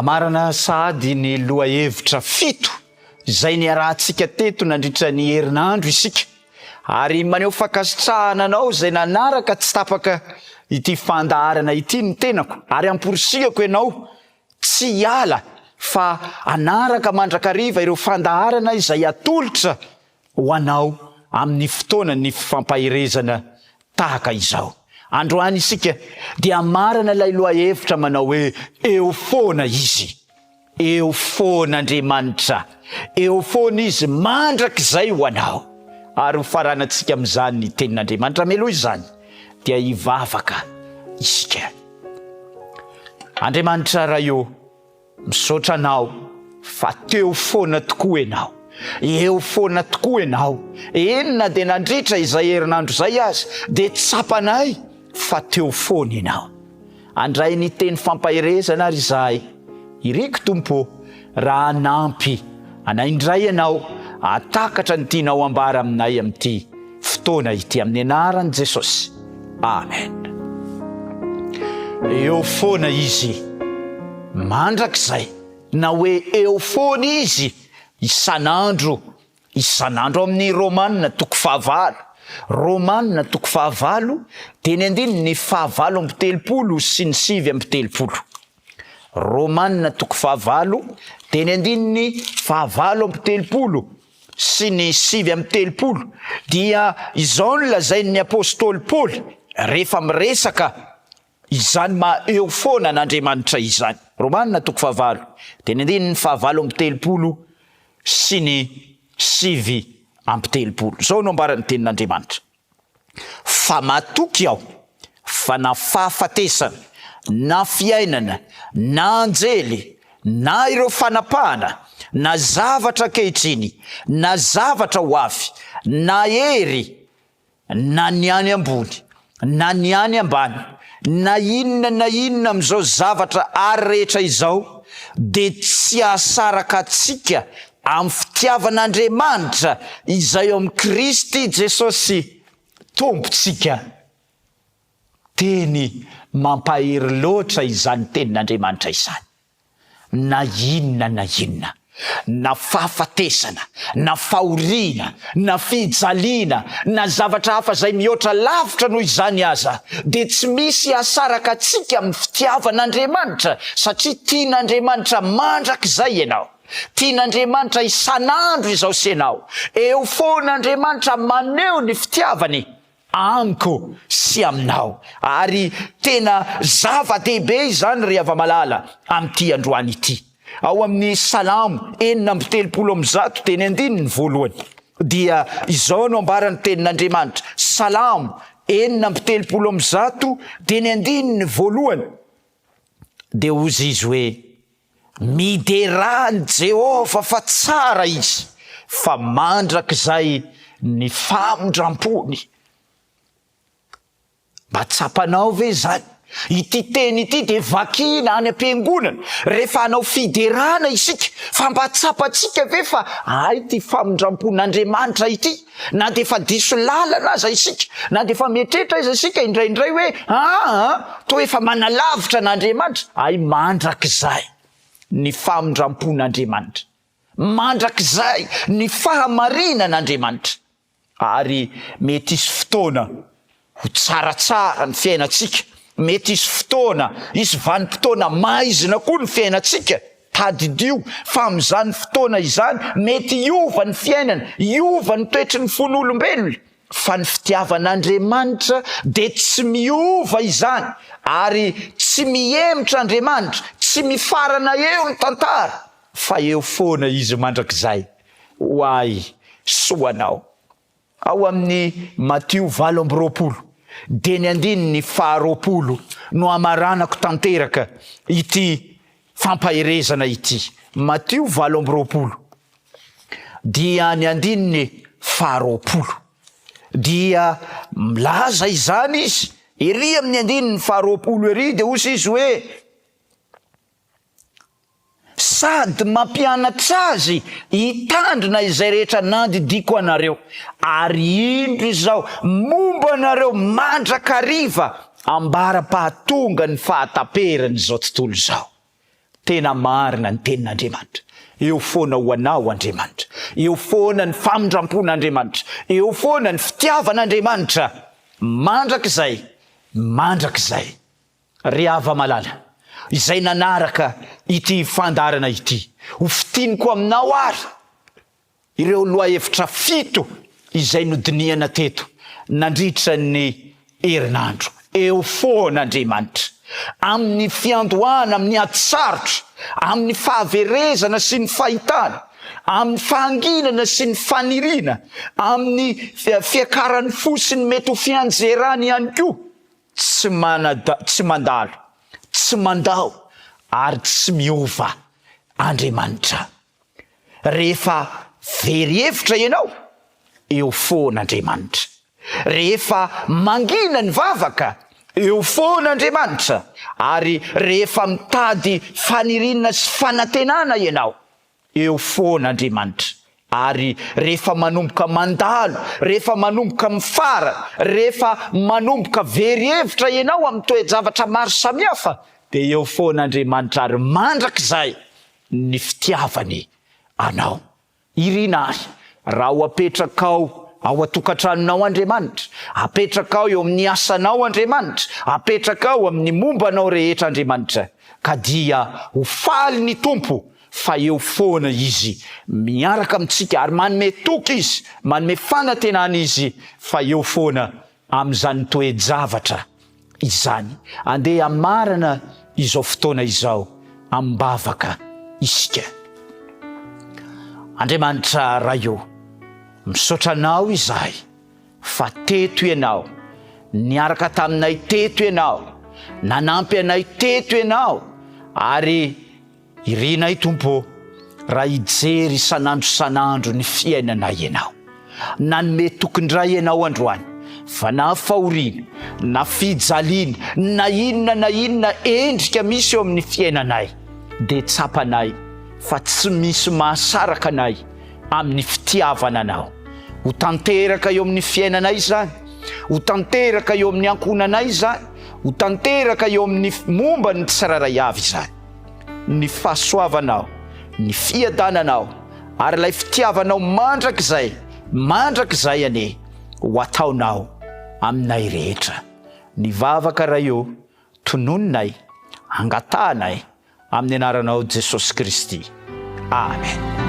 Amarana sady ny loha hevitra fito izay niarahantsika teto nandritra ny herinandro isika ary maneho fakasitrahana anao izay nanaraka tsy tapaka ity fandaharana ity ny tenako ary amporisihako ianao tsy hiala fa anaraka mandrakariva ireo fandaharana izay atolotra ho anao amin'ny fotoana ny fampahirezana tahaka izao. Androany isika dia marana ilay loha hevitra manao hoe eo foana izy, eo foan'Andriamanitra, eo foana izy mandrakizay ho anao. Ary ho faranantsika amin'izany ny tenin'Andriamanitra meloha izany dia hivavaka isika. Andriamanitra raha io misaotra anao fa teo foana tokoa ianao, eo foana tokoa ianao. Enina dia nandritra izay herinandro izay azy dia tsapanay fa teo foana ianao. Andray ny teny fampahirezana ary izahay iriko Tompo raha nampy anaindray ianao atakatra ny tianao ambara aminay amin'ity fotoana ity amin'ny anaran'i Jesosy. Amen. Eo foana izy mandrakizay, na hoe eo foana izy isan'andro amin'ny Romanina toko 5. Romanina toko 5 dia ny andininy 5:30 sy ny 7:30. Romanina toko 5 dia ny andininy 5:30 sy ny 7:30 dia izao no lazain'ny apôstôly Paoly rehefa miresaka izany eo foana n'Andriamanitra izany. Romanina toko 5 dia ny andininy 5:30 sy ny 7:30. Zao no ambaran'ny tenin'Andriamanitra: fa matoky aho fa na fahafatesana na fiainana na anjely na ireo fanapahana na zavatra ankehitriny na zavatra ho avy na hery na ny any ambony na ny any ambany na inona amin'izao zavatra ary rehetra izao dia tsy ahasaraka atsika amin'ny fitiavan'Andriamanitra izay eo amin'ny Kristy Jesosy Tompontsika. Teny mampahery loatra izany tenin'Andriamanitra izany. Na inona na fahafatesana na fahoriana na fijaliana na zavatra hafa izay mihoatra lavitra noho izany aza dia tsy misy ahasaraka atsika amin'ny fitiavan'Andriamanitra, satria tian'Andriamanitra mandrakizay ianao. Tian'Andriamanitra isan'andro izao sy ianao. Eo foan'Andriamanitra maneho ny fitiavany amiko sy aminao. Ary tena zava-dehibe izany ry hava-malala amin'ity androany ity. Ao amin'ny Salamo 4:30 teny andininy voalohany dia izao no ambaran'ny tenin'Andriamanitra. Salamo 4:30 teny andininy voalohany dia hozy izy hoe: miderany Jehova fa tsara izy, fa mandrakizay ny famondrampony. Mba tsapanao ve zany? Ity teny ity dia vakina any am-piangonana rehefa hanao fiderana isika, fa mba tsapatsika ve fa ity famondrampon'Andriamanitra ity? Na dia fa diso lalana aza isika, na dia fa mieritreritra iza isika indraindray hoe toa efa manalavitra n'Andriamanitra. Mandrakizay ny famondrampon'Andriamanitra, mandrakizay ny fahamarinan'Andriamanitra. Ary mety hisy fotoana ho tsaratsara ny fiainantsika, mety hisy fotoana hisy vanim-potoana maizina koa ny fiainantsika, tadidio. Fa amin'izany fotoana izany mety hiova ny fiainana, hiova ny toetry ny fon'olombelona, fa ny fitiavan'Andriamanitra dia tsy miova izany, ary tsy miemotra Andriamanitra, tsy mifarana eo ny tantara, fa eo foana izy mandrakizay ho ahy soanao. Ao amin'ny Matio 8:20 dia ny andininy 20 no amaranako tanteraka ity fampahirezana ity. Matio 8:20 dia ny andininy 20 dia milaza izany izy. Ery amin'ny andininy 20 ery dia hozy izy hoe: sady mampianatra azy hitandrina izay rehetra nandidiko anareo, ary indro izao momba anareo mandrakariva ambara-pahatonga ny fahataperany izao tontolo izao. tena marina ny tenin'Andriamanitra. Eo foana ho anao Andriamanitra, eo foana ny famindrampon'Andriamanitra, eo foana ny fitiavan'Andriamanitra. Mandrakizay ry hava malala izay nanaraka ity fandarana ity, ho fitiniko aminao ary ireo loha hevitra 7 izay nodiniana teto nandritra ny herinandro. Eo foan'Andriamanitra amin'ny fiandohana, amin'ny atsarotra, amin'ny fahaverezana sy ny fahitana, amin'ny fahanginana sy ny faniriana, amin'ny fiakaran'ny fo sy ny mety ho fianjerany ihany koa. Tsy mandalo, tsy mandao ary tsy miova Andriamanitra. Rehefa very hevitra ianao, eo foan'Andriamanitra. Rehefa mangina ny vavaka, eo foan'Andriamanitra. Ary rehefa mitady faniriana sy fanantenana ianao, eo foan'Andriamanitra. Ary rehefa manomboka mandalo, rehefa manomboka mifara, rehefa manomboka very hevitra ianao amin'ny toe-javatra maro samihafa, dia eo foan'Andriamanitra ary mandrakizay ny fitiavany anao. Irinary raha ho apetrakao ao atokantranonao Andriamanitra, apetrakao eo amin'ny asanao Andriamanitra, apetrakao amin'ny mombanao rehetra Andriamanitra, ka dia ho faly ny Tompo fa eo foana izy miaraka amintsika ary manome toky izy, manome fanantenana izy, fa eo foana amin'izany toe-javatra izany. Andeha amarana izao fotoana izao ambavaka isika. Andriamanitra raio, misaotra anao izahay fa teto ianao, niaraka taminay teto ianao, nanampy anay teto ianao, ary irinay Tompo raha hijery isanandro ny fiainanay ianao. Nanome tokondray ianao androany, fa na fahoriana, na fijaliana, na inona endrika misy eo amin'ny fiainanay, dia tsapanay fa tsy misy mahasaraka anay amin'ny fitiavana anao. Ho tanteraka eo amin'ny fiainanay izany, ho tanteraka eo amin'ny ankonanay izany, ho tanteraka eo amin'ny momba ny tsiraray avy izany. Ny fahasoavanao, ny fiadananao, ary ilay fitiavanao mandrakizay ane ho ataonao aminay rehetra. Ny vavaka raio tonononay, angatahanay amin'ny anaranao Jesosy Kristy. Amen.